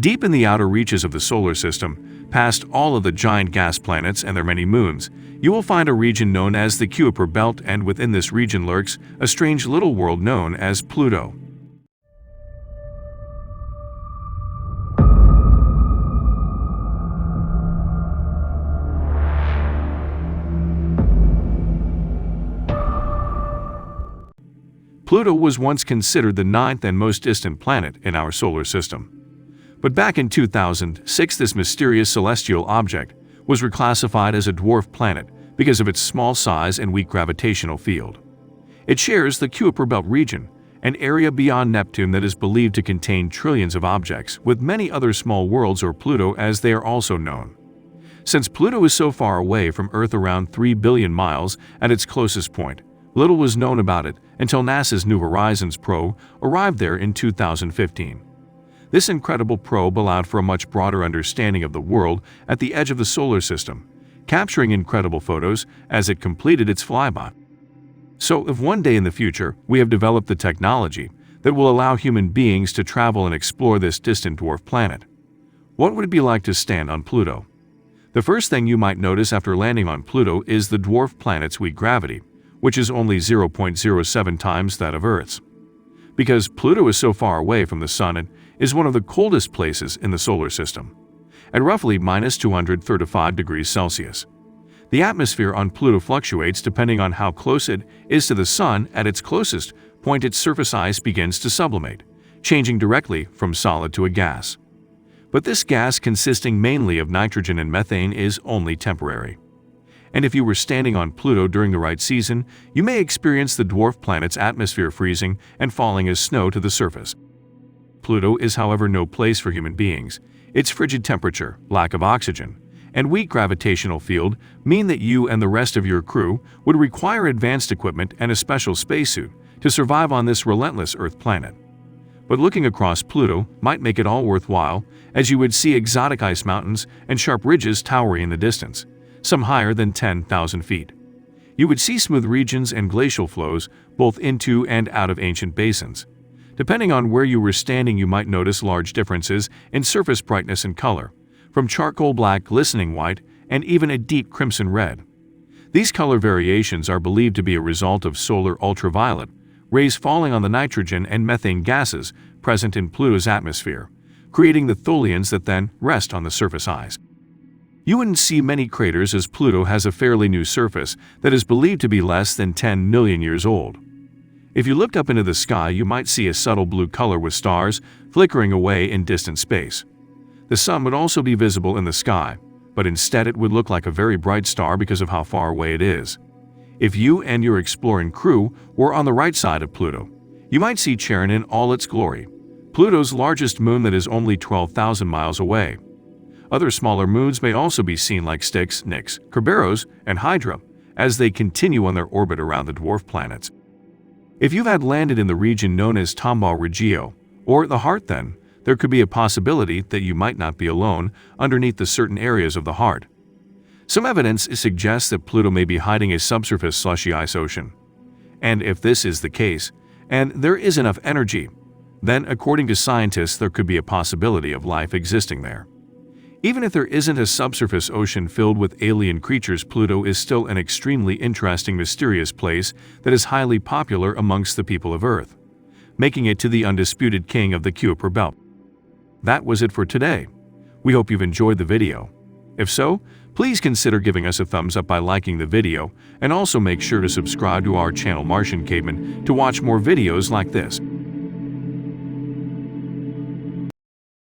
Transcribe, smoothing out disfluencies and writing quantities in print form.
Deep in the outer reaches of the solar system, past all of the giant gas planets and their many moons, you will find a region known as the Kuiper Belt, and within this region lurks a strange little world known as Pluto. Pluto was once considered the ninth and most distant planet in our solar system. But back in 2006, this mysterious celestial object was reclassified as a dwarf planet because of its small size and weak gravitational field. It shares the Kuiper Belt region, an area beyond Neptune that is believed to contain trillions of objects, with many other small worlds, or Pluto as they are also known. Since Pluto is so far away from Earth, around 3 billion miles at its closest point, little was known about it until NASA's New Horizons probe arrived there in 2015. This incredible probe allowed for a much broader understanding of the world at the edge of the solar system, capturing incredible photos as it completed its flyby. So, if one day in the future we have developed the technology that will allow human beings to travel and explore this distant dwarf planet, what would it be like to stand on Pluto? The first thing you might notice after landing on Pluto is the dwarf planet's weak gravity, which is only 0.07 times that of Earth's. Because Pluto is so far away from the Sun, it is one of the coldest places in the solar system, at roughly -235 degrees Celsius. The atmosphere on Pluto fluctuates depending on how close it is to the Sun. At its closest point, its surface ice begins to sublimate, changing directly from solid to a gas. But this gas, consisting mainly of nitrogen and methane, is only temporary. And if you were standing on Pluto during the right season, you may experience the dwarf planet's atmosphere freezing and falling as snow to the surface. Pluto is, however, no place for human beings. Its frigid temperature, lack of oxygen, and weak gravitational field mean that you and the rest of your crew would require advanced equipment and a special spacesuit to survive on this relentless Earth planet. But looking across Pluto might make it all worthwhile, as you would see exotic ice mountains and sharp ridges towering in the distance, some higher than 10,000 feet. You would see smooth regions and glacial flows both into and out of ancient basins. Depending on where you were standing, you might notice large differences in surface brightness and color, from charcoal black, glistening white, and even a deep crimson red. These color variations are believed to be a result of solar ultraviolet rays falling on the nitrogen and methane gases present in Pluto's atmosphere, creating the tholins that then rest on the surface ice. You wouldn't see many craters, as Pluto has a fairly new surface that is believed to be less than 10 million years old. If you looked up into the sky, you might see a subtle blue color with stars flickering away in distant space. The sun would also be visible in the sky, but instead it would look like a very bright star because of how far away it is. If you and your exploring crew were on the right side of Pluto, you might see Charon in all its glory, Pluto's largest moon that is only 12,000 miles away. Other smaller moons may also be seen, like Styx, Nix, Kerberos, and Hydra, as they continue on their orbit around the dwarf planets. If you've had landed in the region known as Tombaugh Regio, or the heart, then there could be a possibility that you might not be alone underneath the certain areas of the heart. Some evidence suggests that Pluto may be hiding a subsurface slushy ice ocean. And if this is the case, and there is enough energy, then according to scientists there could be a possibility of life existing there. Even if there isn't a subsurface ocean filled with alien creatures, Pluto is still an extremely interesting, mysterious place that is highly popular amongst the people of Earth, making it to the undisputed king of the Kuiper Belt. That was it for today. We hope you've enjoyed the video. If so, please consider giving us a thumbs up by liking the video, and also make sure to subscribe to our channel Martian Caveman to watch more videos like this.